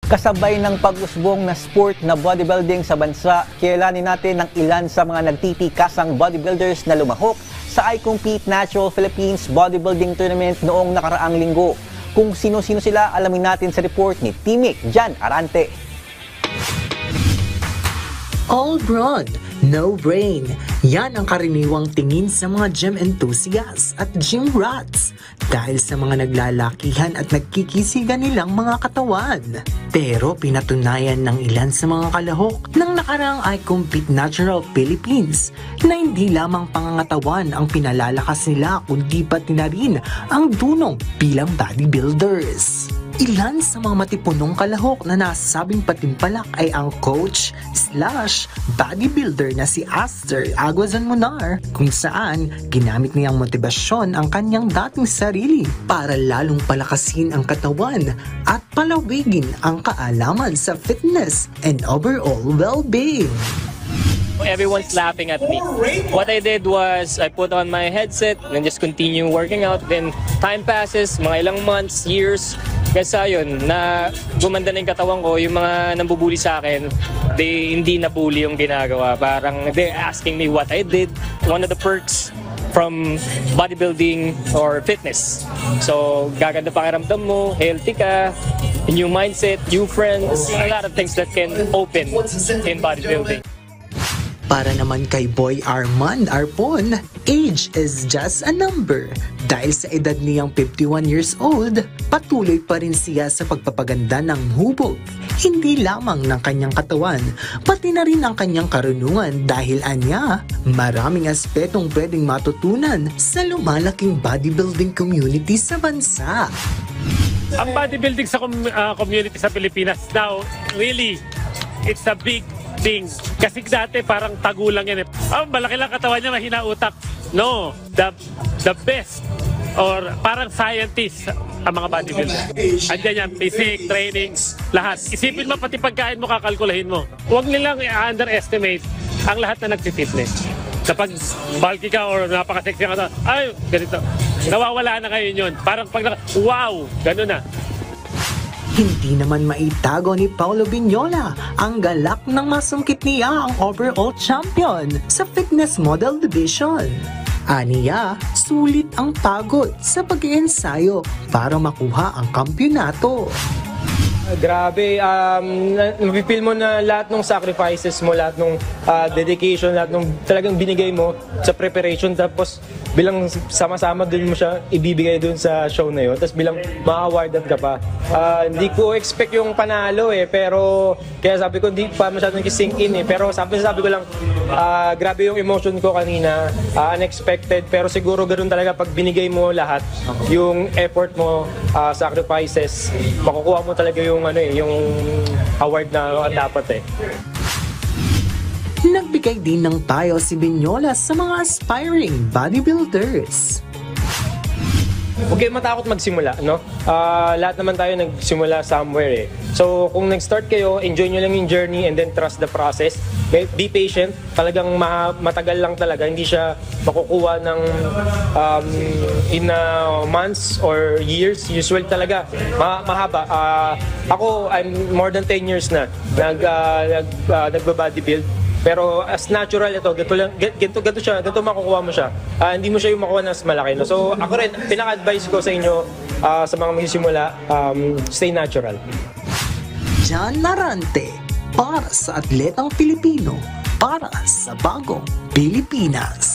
Kasabay ng pag-usbong na sport na bodybuilding sa bansa, kilalanin natin ang ilan sa mga nagtitikasang bodybuilders na lumahok sa I Compete Natural Philippines Bodybuilding Tournament noong nakaraang linggo. Kung sino-sino sila, alamin natin sa report ni Teammate Jan Arante. All broad, no brain. Yan ang karaniwang tingin sa mga gym enthusiasts at gym rats dahil sa mga naglalakihan at nagkikisigan nilang mga katawan. Pero pinatunayan ng ilan sa mga kalahok ng nakaraang I Compete Natural Philippines na hindi lamang pangangatawan ang pinalalakas nila kundi pati na rin ang dunong bilang bodybuilders. Ilan sa mga matipunong kalahok na nasabing patimpalak ay ang coach/bodybuilder na si Aster Aguazon Munar, kung saan ginamit niyang motibasyon ang kanyang dating sarili para lalong palakasin ang katawan at palawigin ang kaalaman sa fitness and overall well-being. Everyone's laughing at me. What I did was I put on my headset and just continue working out. Then time passes, mga ilang months, years. Kasi yun, na gumanda na yung katawan ko, yung mga nambubuli sa akin, hindi na bully yung ginagawa. Parang they're asking me what I did. One of the perks from bodybuilding or fitness. So, gaganda pakiramdam mo, healthy ka, new mindset, new friends, a lot of things that can open in bodybuilding. Para naman kay Boy Armand Arpon, age is just a number. Dahil sa edad niyang 51 years old, patuloy pa rin siya sa pagpapaganda ng hubog. Hindi lamang ng kanyang katawan, pati na rin ang kanyang karunungan dahil anya, maraming aspetong pwedeng matutunan sa lumalaking bodybuilding community sa bansa. Ang bodybuilding sa community sa Pilipinas now, really, it's a big thing. Kasi dati parang tago lang yan eh. Malaki lang katawan niya, mahina utak. No, the best or parang scientist ang mga bodybuilder. Andiyan yan, basic, training, lahat. Isipin mo, pati pagkain mo, kakalkulahin mo. Huwag nilang i-underestimate ang lahat na nagsi-fitness. Kapag bulky ka or napaka-sexy ka, ay, ganito. Nawawala na kayo yun. Parang pag wow, gano'n na. Hindi naman maitago ni Paulo Vignola ang galak ng masungkit niya ang overall champion sa fitness model division. Aniya, sulit ang pagod sa pag-iensayo para makuha ang kampyonato. Grabe, mapipil mo na lahat ng sacrifices mo, lahat ng dedication, lahat ng talagang binigay mo sa preparation, tapos bilang sama-sama din mo siya ibibigay dun sa show na yun, tapos bilang ma-awardan ka pa. Hindi ko expect yung panalo pero kaya sabi ko hindi pa masyadong sink in pero sabi ko lang, grabe yung emotion ko kanina, unexpected, pero siguro ganoon talaga pag binigay mo lahat, yung effort mo, sacrifices, makukuha mo talaga yung award na dapat Nagbigay din ng payo si Vignola sa mga aspiring bodybuilders. Huwag kayo matakot magsimula, no? Lahat naman tayo nagsimula somewhere So, kung nag-start kayo, enjoy nyo lang yung journey and then trust the process. Be patient. Talagang matagal lang talaga. Hindi siya makukuha ng in months or years. Usual talaga. Mahaba. Ako, I'm more than 10 years na nagba-bodybuild. Pero as natural ito, ganito makukuha mo siya. Hindi mo siya yung makuha na mas malaki. No? So ako rin, pinaka-advise ko sa inyo, sa mga magsisimula, stay natural. Jan Arante, para sa atletang Pilipino, para sa bagong Pilipinas.